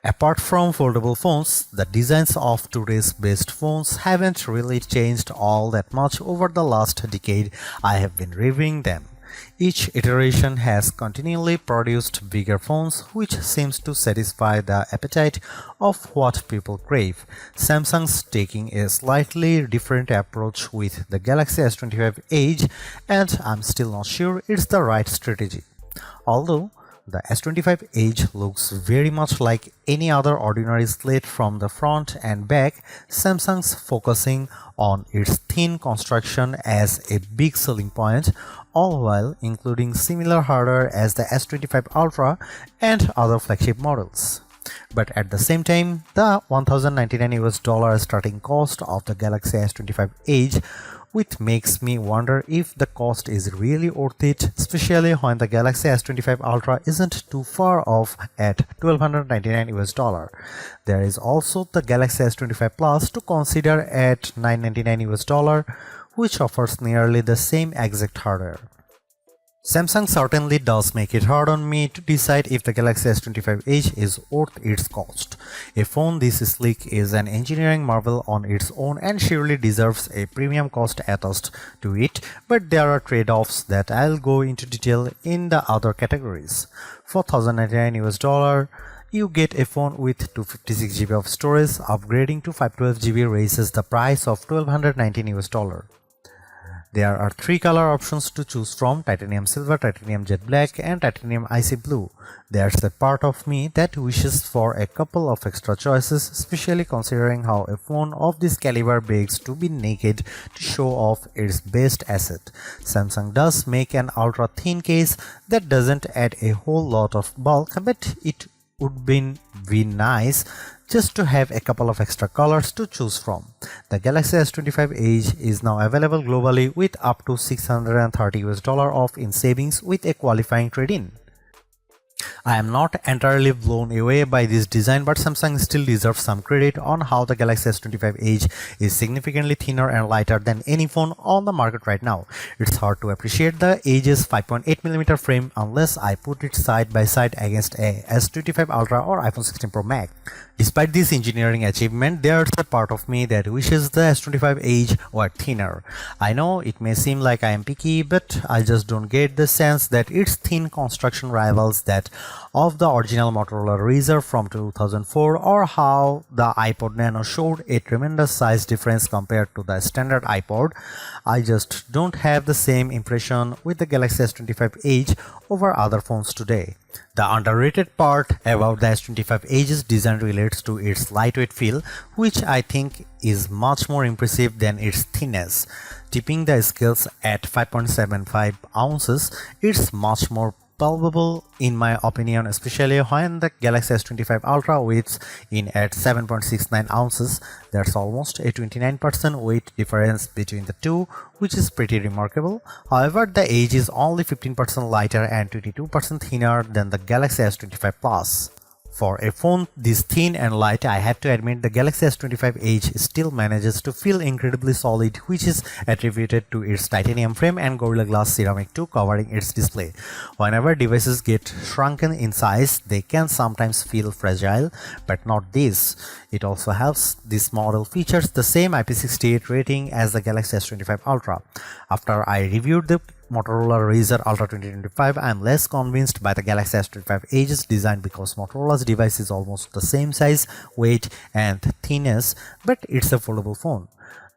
Apart from foldable phones, the designs of today's best phones haven't really changed all that much over the last decade I have been reviewing them. Each iteration has continually produced bigger phones, which seems to satisfy the appetite of what people crave. Samsung's taking a slightly different approach with the Galaxy S25 Edge, and I'm still not sure it's the right strategy. Although the S25 Edge looks very much like any other ordinary slate from the front and back, Samsung's focusing on its thin construction as a big selling point, all while including similar hardware as the S25 Ultra and other flagship models. But at the same time, the $1,099 starting cost of the Galaxy S25 Edge, which makes me wonder if the cost is really worth it, especially when the Galaxy S25 Ultra isn't too far off at $1,299. There is also the Galaxy S25 Plus to consider at $999, which offers nearly the same exact hardware. Samsung certainly does make it hard on me to decide if the Galaxy S25 Edge is worth its cost. A phone this sleek is an engineering marvel on its own and surely deserves a premium cost attached to it, but there are trade-offs that I'll go into detail in the other categories. For $1,099, you get a phone with 256GB of storage. Upgrading to 512GB raises the price of $1,219. There are three color options to choose from: titanium silver, titanium jet black, and titanium icy blue. There's a part of me that wishes for a couple of extra choices, especially considering how a phone of this caliber begs to be naked to show off its best asset. Samsung does make an ultra thin case that doesn't add a whole lot of bulk, but it would be nice just to have a couple of extra colors to choose from. The Galaxy S25 Edge is now available globally with up to $630 off in savings with a qualifying trade-in. I am not entirely blown away by this design, but Samsung still deserves some credit on how the Galaxy S25 Edge is significantly thinner and lighter than any phone on the market right now. It's hard to appreciate the Edge's 5.8mm frame unless I put it side by side against a S25 Ultra or iPhone 16 Pro Max. Despite this engineering achievement, there's a part of me that wishes the S25 Edge were thinner. I know it may seem like I am picky, but I just don't get the sense that its thin construction rivals that of the original Motorola Razr from 2004, or how the iPod Nano showed a tremendous size difference compared to the standard iPod. I just don't have the same impression with the Galaxy S25 Edge over other phones today. The underrated part about the S25 Edge's design relates to its lightweight feel, which I think is much more impressive than its thinness. Tipping the scales at 5.75 ounces, it's much more palpable in my opinion, especially when the Galaxy S25 Ultra weighs in at 7.69 ounces. There's almost a 29% weight difference between the two, which is pretty remarkable. However, the Edge is only 15% lighter and 22% thinner than the Galaxy S25 Plus. For a phone this thin and light, I have to admit the Galaxy S25 Edge still manages to feel incredibly solid, which is attributed to its titanium frame and Gorilla Glass ceramic 2 covering its display. Whenever devices get shrunken in size, they can sometimes feel fragile, but not this. It also helps this model features the same IP68 rating as the Galaxy S25 Ultra. After I reviewed the Motorola Razr Ultra 2025, I am less convinced by the Galaxy S25 Edge's design because Motorola's device is almost the same size, weight, and thinness, but it's a foldable phone.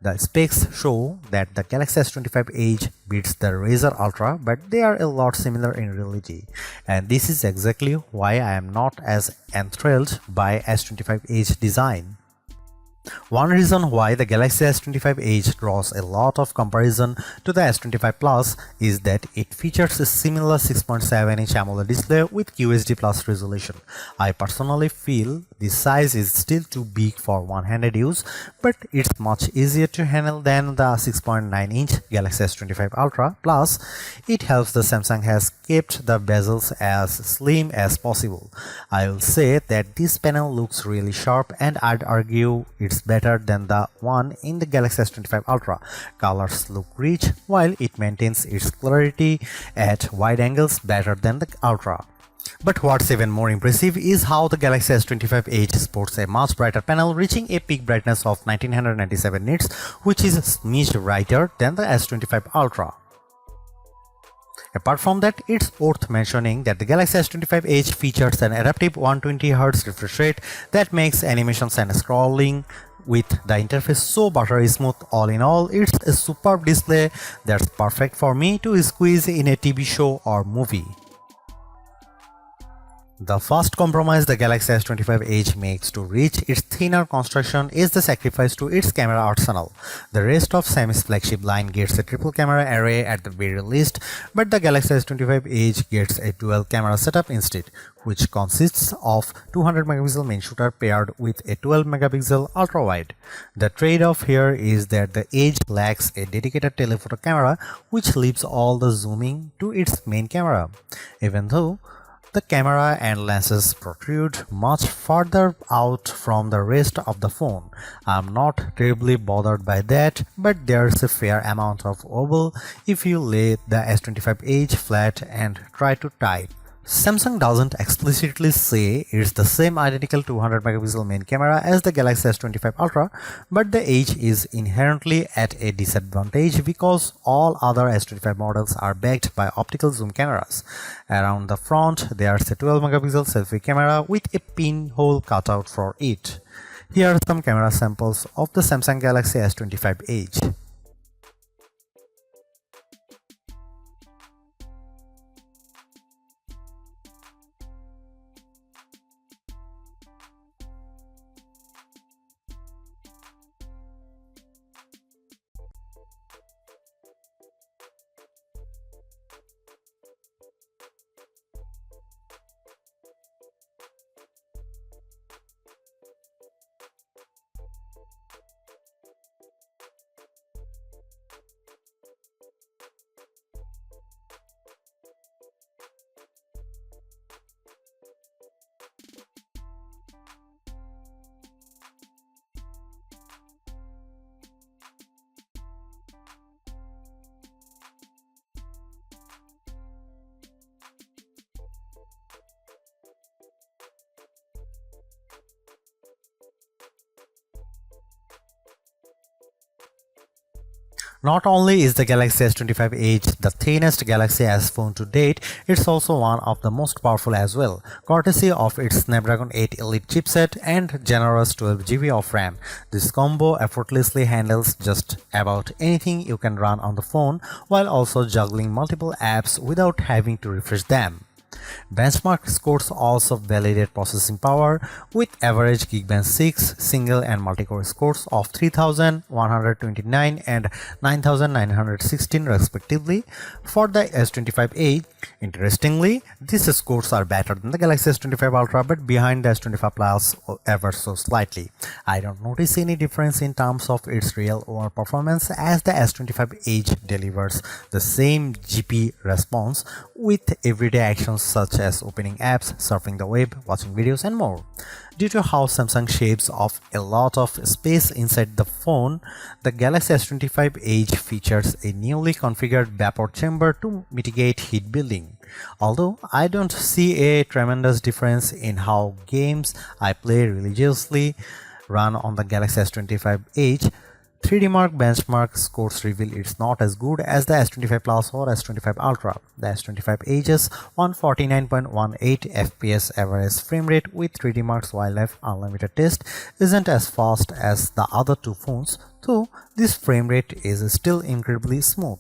The specs show that the Galaxy S25 Edge beats the Razr Ultra, but they are a lot similar in reality. And this is exactly why I am not as enthralled by S25 Edge design. One reason why the Galaxy S25 Edge draws a lot of comparison to the S25 Plus is that it features a similar 6.7-inch AMOLED display with QHD Plus resolution. I personally feel this size is still too big for one-handed use, but it's much easier to handle than the 6.9-inch Galaxy S25 Ultra. Plus, it helps the Samsung has kept the bezels as slim as possible. I will say that this panel looks really sharp, and I'd argue it's better than the one in the Galaxy S25 Ultra. Colors look rich while it maintains its clarity at wide angles better than the Ultra. But what's even more impressive is how the Galaxy S25 Edge sports a much brighter panel reaching a peak brightness of 1997 nits, which is a smidge brighter than the S25 Ultra. Apart from that, it's worth mentioning that the Galaxy S25 Edge features an adaptive 120Hz refresh rate that makes animations and scrolling with the interface so buttery smooth. All in all, it's a superb display that's perfect for me to squeeze in a TV show or movie. The first compromise the Galaxy S25 Edge makes to reach its thinner construction is the sacrifice to its camera arsenal. The rest of Xiaomi's flagship line gets a triple camera array at the very least, but the Galaxy S25 Edge gets a dual camera setup instead, which consists of 200 megapixel main shooter paired with a 12 megapixel ultra wide. The trade-off here is that the Edge lacks a dedicated telephoto camera, which leaves all the zooming to its main camera. Even though the camera and lenses protrude much further out from the rest of the phone, I'm not terribly bothered by that, but there's a fair amount of wobble if you lay the S25 Edge flat and try to type. Samsung doesn't explicitly say it's the same identical 200 megapixel main camera as the Galaxy S25 Ultra, but the Edge is inherently at a disadvantage because all other S25 models are backed by optical zoom cameras. Around the front, there's a 12 megapixel selfie camera with a pinhole cutout for it. Here are some camera samples of the Samsung Galaxy S25 Edge. Not only is the Galaxy S25 Edge the thinnest Galaxy S phone to date, it's also one of the most powerful as well, courtesy of its Snapdragon 8 Elite chipset and generous 12GB of RAM. This combo effortlessly handles just about anything you can run on the phone while also juggling multiple apps without having to refresh them. Benchmark scores also validate processing power with average Geekbench 6 single and multi-core scores of 3129 and 9916 respectively for the S25 Edge. Interestingly, these scores are better than the Galaxy S25 Ultra but behind the S25 Plus ever so slightly. I don't notice any difference in terms of its real world performance as the S25 Edge delivers the same GP response with everyday actions such as opening apps, surfing the web, watching videos and more. Due to how Samsung shaves off a lot of space inside the phone, the Galaxy S25 Edge features a newly configured vapor chamber to mitigate heat building. Although I don't see a tremendous difference in how games I play religiously run on the Galaxy S25 Edge, 3D Mark benchmark scores reveal it's not as good as the S25 Plus or S25 Ultra. The S25 Edge's 149.18 FPS average frame rate with 3D Mark's Wildlife Unlimited test isn't as fast as the other two phones, though this frame rate is still incredibly smooth.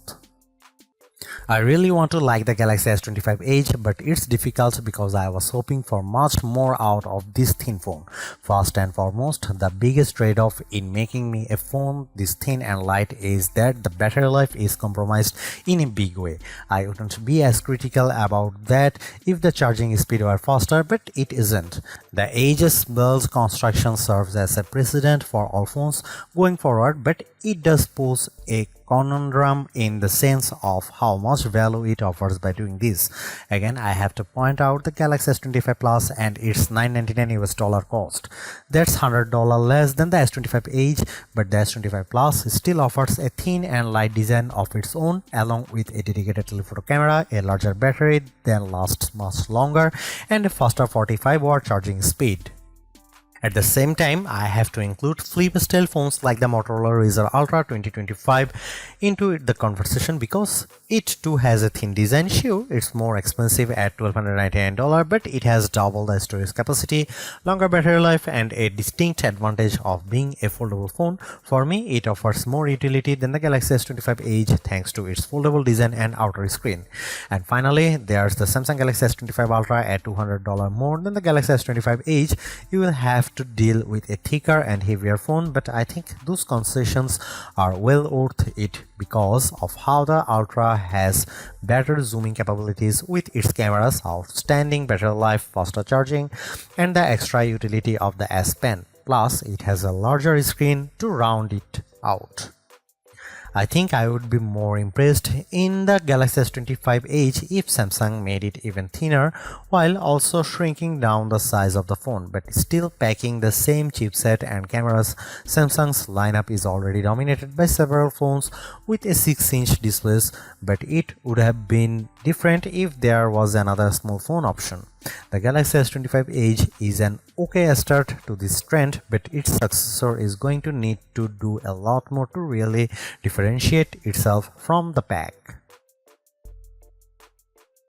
I really want to like the Galaxy S25 Edge, but it's difficult because I was hoping for much more out of this thin phone. First and foremost, the biggest trade-off in making me a phone this thin and light is that the battery life is compromised in a big way. I wouldn't be as critical about that if the charging speed were faster, but it isn't. The Edge's build construction serves as a precedent for all phones going forward, but it does pose a conundrum in the sense of how much value it offers by doing this. Again, I have to point out the Galaxy S25 Plus and its $999 cost. That's $100 less than the S25 Edge, but the S25 Plus still offers a thin and light design of its own, along with a dedicated telephoto camera, a larger battery that lasts much longer, and a faster 45-watt charging speed. At the same time, I have to include flip-style phones like the Motorola Razr Ultra 2025 into the conversation because it too has a thin design. Sure, it's more expensive at $1,299, but it has double the storage capacity, longer battery life, and a distinct advantage of being a foldable phone. For me, it offers more utility than the Galaxy S25 Edge thanks to its foldable design and outer screen. And finally, there's the Samsung Galaxy S25 Ultra at $200 more than the Galaxy S25 Edge. You will have to deal with a thicker and heavier phone, but I think those concessions are well worth it because of how the Ultra has better zooming capabilities with its camera's outstanding battery life, faster charging, and the extra utility of the S Pen. Plus, it has a larger screen to round it out. I think I would be more impressed in the Galaxy S25 Edge if Samsung made it even thinner while also shrinking down the size of the phone, but still packing the same chipset and cameras. Samsung's lineup is already dominated by several phones with a 6-inch displays, but it would have been different if there was another small phone option. The Galaxy S25 Edge is an okay start to this trend, but its successor is going to need to do a lot more to really differentiate itself from the pack.